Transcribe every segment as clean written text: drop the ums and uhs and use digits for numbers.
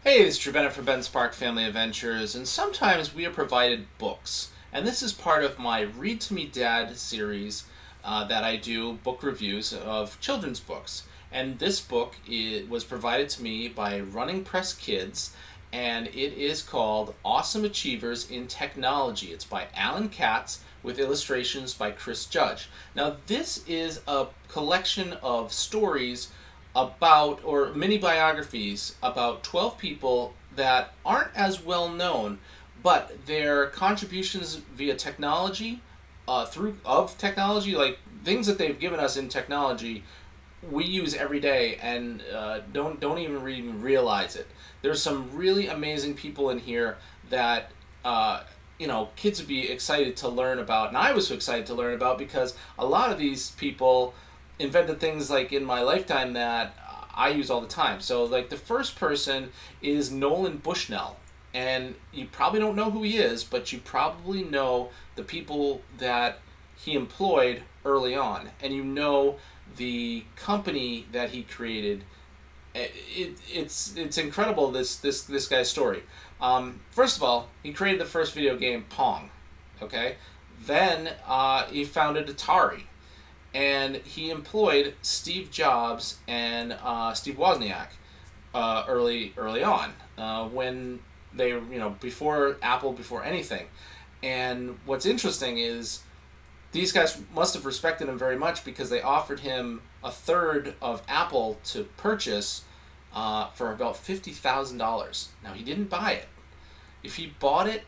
Hey, it's Drew Bennett from Ben Spark Family Adventures, and sometimes we are provided books. And this is part of my Read to Me Dad series that I do, book reviews of children's books. And this book was provided to me by Running Press Kids, and it is called Awesome Achievers in Technology. It's by Alan Katz with illustrations by Chris Judge. Now, this is a collection of stories about, or mini biographies about 12 people that aren't as well known, but their contributions via technology, technology, like things that they've given us in technology, we use every day and don't even realize it. There's some really amazing people in here that kids would be excited to learn about, and I was so excited to learn about because a lot of these people invented things like in my lifetime that I use all the time. So like the first person is Nolan Bushnell, and you probably don't know who he is, but you probably know the people that he employed early on, and you know the company that he created. It's incredible, this guy's story. First of all, he created the first video game, Pong. Okay, then he founded Atari. And he employed Steve Jobs and Steve Wozniak early on when they were, before Apple, before anything. And what's interesting is these guys must have respected him very much because they offered him a third of Apple to purchase for about $50,000. Now, he didn't buy it. If he bought it,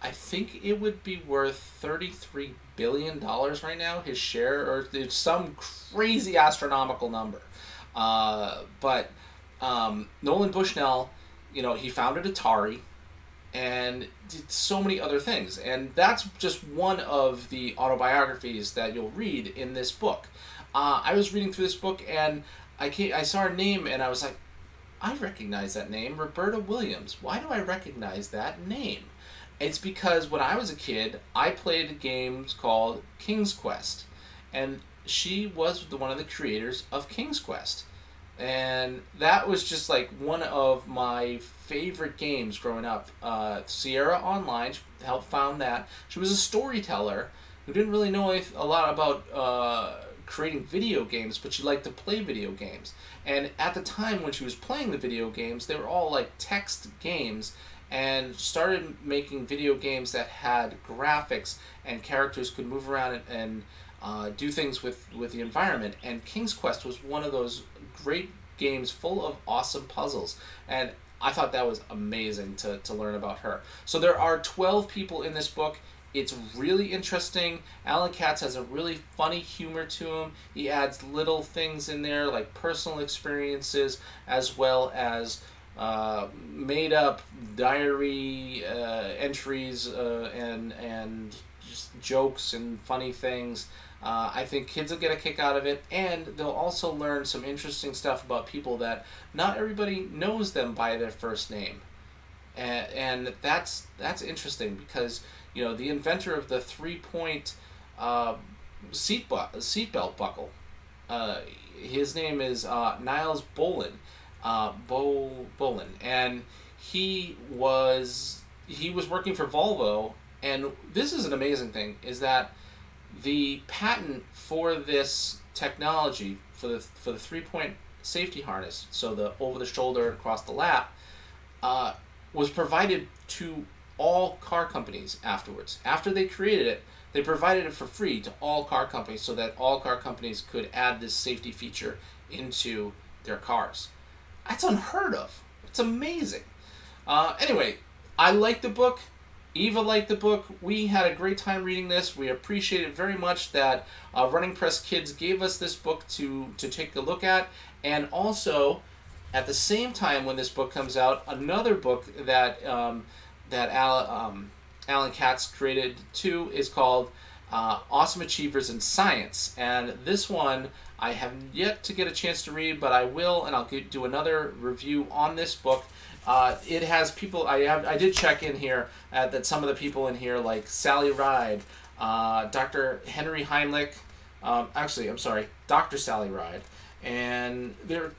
I think it would be worth $33 billion right now, his share, or it's some crazy astronomical number. But Nolan Bushnell, he founded Atari and did so many other things. And that's just one of the autobiographies that you'll read in this book. I was reading through this book and I saw her name and I was like, I recognize that name, Roberta Williams. Why do I recognize that name? It's because when I was a kid, I played games called King's Quest, and she was one of the creators of King's Quest, and that was just like one of my favorite games growing up. Sierra Online helped found that. She was a storyteller who didn't really know a lot about creating video games, but she liked to play video games. And at the time when she was playing the video games, they were all like text games, and started making video games that had graphics and characters could move around and do things with the environment. And King's Quest was one of those great games full of awesome puzzles. And I thought that was amazing to learn about her. So there are 12 people in this book. It's really interesting. Alan Katz has a really funny humor to him. He adds little things in there like personal experiences as well as made up diary entries and just jokes and funny things. I think kids will get a kick out of it, and they'll also learn some interesting stuff about people that not everybody knows them by their first name, and that's interesting because the inventor of the 3-point seatbelt buckle, his name is Niles Boland. Bolin, and he was working for Volvo, and this is an amazing thing, is that the patent for this technology for the 3-point safety harness, so the over the shoulder across the lap, was provided to all car companies afterwards. After they created it, they provided it for free to all car companies so that all car companies could add this safety feature into their cars. That's unheard of. It's amazing. Anyway, I like the book. Eva liked the book. We had a great time reading this. We appreciate it very much that Running Press Kids gave us this book to take a look at. And also, at the same time when this book comes out, another book that Alan Katz created too is called Awesome Achievers in Science. And this one I have yet to get a chance to read, but I will, and I'll do another review on this book. It has people, I did check in here that some of the people in here, like Sally Ride, Dr. Henry Heimlich, actually, I'm sorry, Dr. Sally Ride, and there are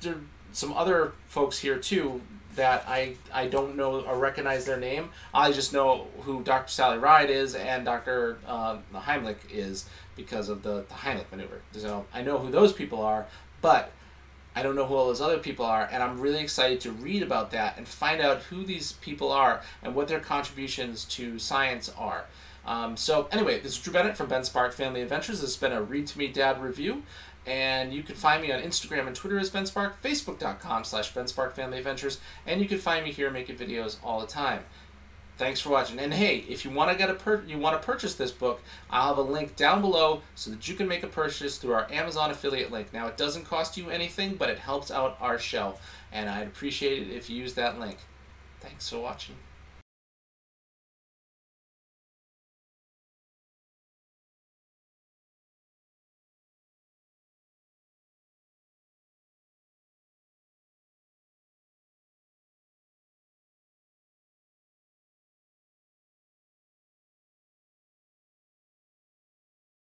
some other folks here too that I don't know or recognize their name. I just know who Dr. Sally Ride is and Dr. Heimlich is because of the Heimlich maneuver. So I know who those people are, but I don't know who all those other people are, and I'm really excited to read about that and find out who these people are and what their contributions to science are. So anyway, this is Drew Bennett from Ben Spark Family Adventures. This has been a Read to Me Dad review, and you can find me on Instagram and Twitter as Ben Spark, Facebook.com/Ben Spark Family Adventures, and you can find me here making videos all the time. Thanks for watching. And hey, if you want to purchase this book, I'll have a link down below so that you can make a purchase through our Amazon affiliate link. Now, it doesn't cost you anything, but it helps out our show, and I'd appreciate it if you use that link. Thanks for watching.